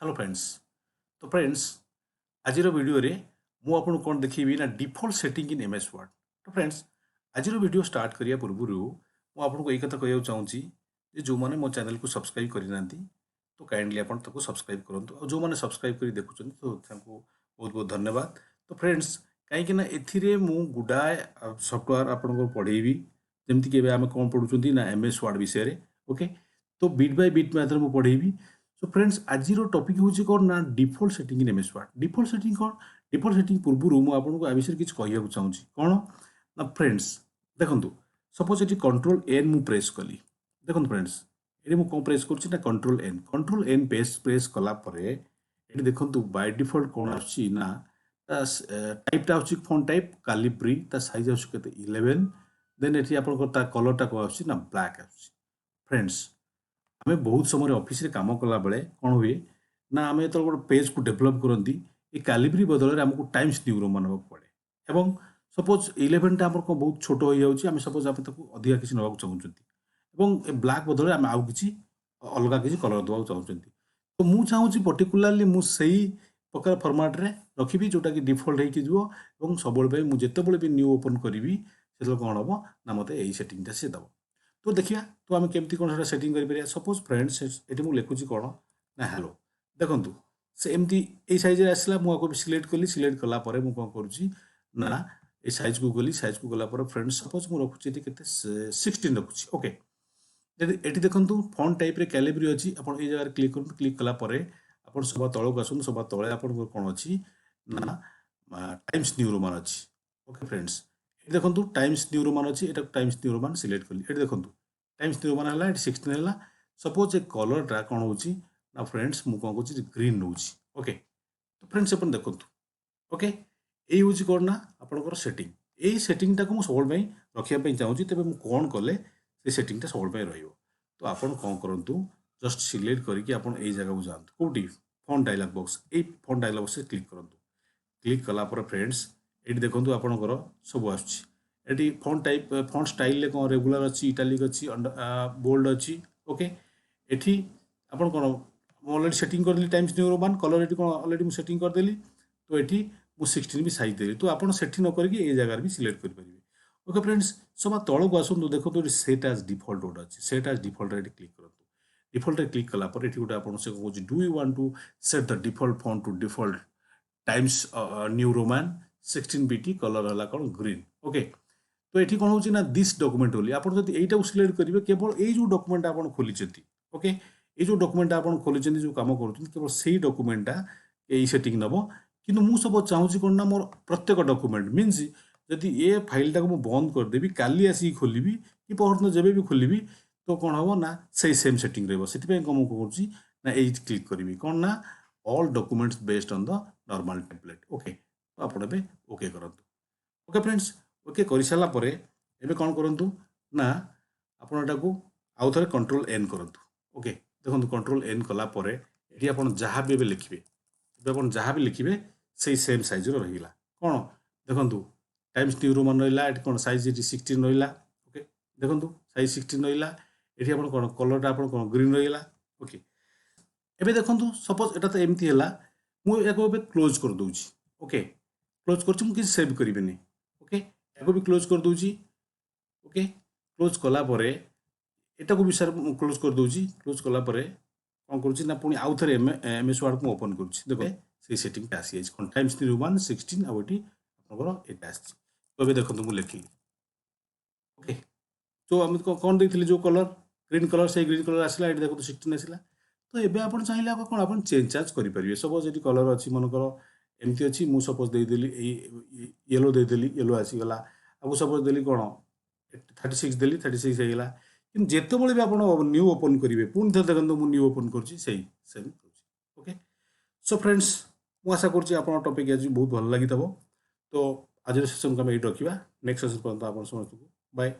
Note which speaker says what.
Speaker 1: Hello friends. तो friends आज video रे मु आपन कोन देखिबी ना default setting in MS word. तो फ्रेंड्स आज वीडियो स्टार्ट करिया पूर्व मु आपन को एक कथा कहया चाहूची जे जो माने मो चैनल को सब्सक्राइब करि नांती तो काइंडली आपन ताको सब्सक्राइब करंतु और जो माने सब्सक्राइब करि देखुचन तो ताको बहुत बहुत धन्यवाद। तो फ्रेंड्स काहे कि ना एथिरे मु गुडाए सॉफ्टवेयर आपन को पढेबी जेमति के आमे कोन पढुचंती ना एमएस वर्ड विषय रे। ओके, तो बिट बाय बिट मैथर मु पढेबी। सो फ्रेंड्स आज टॉपिक हूँ कौन ना default setting in MS word. Default setting कौन? डिफॉल्ट सेटिंग पूर्व मुझे आपको आ विषय किसी कहूँ चाहूँगी कौन ना फ्रेंड्स देखो सपोज ये कंट्रोल एन मु प्रेस कली। देखो फ्रेंड्स ये मुझे कौन प्रेस कर कंट्रोल एन प्रेस कलापर ये देखो बाय डिफॉल्ट कौन आना टाइपटा आउची फॉन्ट टाइप कैलिब्री ता साइज आउची केते 11 देन एठी आपन ता कलरटा को आउची ना ब्लैक आउची। फ्रेंड्स आमे बहुत समय ऑफिस रे काम कला बेले कौन हुए ना आमे तो गोटे पेज को डेभलप करती ये कैलिब्री बदल आमको टाइम्स न्यू रोमान नाक पड़े एवं सपोज 11 टा हमर बहुत छोट हो जाउची आमे सपोज आमे ताको अधिका किसी नबाक चाहूचंती एवं ए ब्लैक बदल आमे आउ किसी अलगा किसी कलर दबाक चाहूचंती। तो मु चाहूची पर्टिकुलरली मु सही प्रकार फॉर्मेट रे रखिबी जोटा कि डिफॉल्ट हे कि जिवो एवं सबल पे मु जेतेबेले भी न्यू ओपन करिवि सेतो कोन हबो ना मते एई सेटिंग ता से दबो। तो देखिए तो आम केमती कौन सेटिंग कर सपोज फ्रेंड्स ये मुझे लिखुची कौन ना हेलो देखूँ से एमती ये सैज आसला मुझे सिलेक्ट कली सिलेक्ट कलापर मुझे कौन करुँची ना ये सैज को गली सैज को गलापर फ्रेंड्स सपोज मुझे रखुची ये 16 रखुची। ओके, ये देखो फॉन्ट टाइप रे कैलिब्री अच्छी आप जगह क्लिक कर क्लिक कलापर आप सभा तौक आसतु सभा तले आप कौन अच्छी ना टाइम्स न्यू रोमान अच्छी। ओके फ्रेंड्स ये देखो टाइम्स न्यू रोमान अच्छी ये टाइम्स न्यू रोमान सिलेक्ट कली ये देखो टाइम्स न्यू रोमान है 16 है। सपोज ए कलरटा कौन हो फ्रेंड्स मुझे कौन कौन ग्रीन रोचे। ओके, तो फ्रेंड्स अपन देखो ओके ये हूँ कौन ना आपंकर सेटिंग यही सेटिंगटा को मुझे सब रखापी चाहूँगी तेज मुझे कौन कले से सेटिंगटा सब तो आप कौन करूँ जस्ट सिलेक्ट करके यही जगह को जातु कौटी फॉन्ट डायलॉग बॉक्स ये फॉन्ट डायलॉग बॉक्स क्लिक करूँ क्लिक कलापर फ्रेंड्स ये देखो आपंकर सब आसुच्छी फॉन्ट टाइप फॉन्ट स्टाइल कौन रेगुलर अच्छी इटालिक अच्छी बोल्ड अच्छी। ओके, एठी आपन कौन ऑलरेडी सेटिंग करदेली टाइम्स न्यू रोमान कलर ये कौन ऑलरेडी मुझे सेटिंग करदेली तो ये मुझे 16 भी साइज देली तो आपन सेठी न करके ये जगह भी सिलेक्ट कर पारिबे। ओके फ्रेंड्स सब तल को आसतु देखो तो सेट एज डिफॉल्ट गोटे अच्छी सेट एज डिफॉल्ट क्लिक करूँ डिफॉल्ट क्लिक कलापर ये गोटे आप कहूँ do you want to set the default font to default Times New Roman 16 BT colour है कौन ग्रीन। ओके, तो ये कौन होना दिस डॉक्यूमेंट बोली आप यहीटा सिलेक्ट करेंगे केवल ये जो डॉक्यूमेंट आप खोली। ओके, ये जो डॉक्यूमेंट आप खोली जो कम कर केवल से डॉक्यूमेंटा यही सेटिंग नब कि मुझे सब चाहूँगी कौन ना मोर प्रत्येक डॉक्यूमेंट मीन्स जदि ये फाइलटा को बंद करदेवी काली आसिक खोलि कि परदिन जब भी खोलि तो कौन हम ना से सेम सेटिंग रही कौन करुँची ना ये क्लिक करी कौन ना all documents based on the normal template. Okay, तो आप ओके करूँ। ओके फ्रेंड्स ओके कर सारापर एवं कौन करूँ ना आपटा को आउ थे कंट्रोल एन करूँ। ओके, देखो कंट्रोल एन कलापर ये आप जहाँ भी लिखे आप जहाँ भी लिखे से सेम साइज रहा कौन देखो टाइम्स न्यू रोमान रहा कौन साइज ये 16 रहा। ओके, देखो साइज 16 रहा ये आप कौन कलरटा आप कौन ग्रीन रहा। ओके, एबे देखो सपोज एटा तो एमती है मुझे क्लोज कर दूची। ओके, क्लोज कर सेव करें। ओके, या भी क्लोज कर दूची। ओके, क्लोज कलापर एटा को भी सर क्लोज कर दूची क्लोज कलापर कौन करुँची ना पुणी आउ थे एमएस वर्ड को ओपन करुँची देखो से सेटिंग आसी जाए टाइम्स न्यू रोमान 16 आउटी आपंकर ये देखो मुझे लिखिली। ओके, तो आम कौन देखते जो कलर ग्रीन कलर से ग्रीन कलर आसला ये देखो 16 आसला तो ये आप चाहिए आप कौन आप चेंज चार्ज करेंगे सपोज ये कलर अच्छी मनकर एमती अच्छी मुझे सपोज देदेली येलो देदेली येलो आसीगला आपको सपोज देली कौन 36 देली 36 होगा कि जिते भी आप न्यू ओपन करेंगे पुणी थे देखो मुझे न्यू ओपन करें। ओके, सो फ्रेंड्स मुझे आशा करुँच टॉपिक आज बहुत भल लगी तो आज सेसन को आम ये रखा नेक्स्ट सेसन पर्यटन आप समस्त को बाय।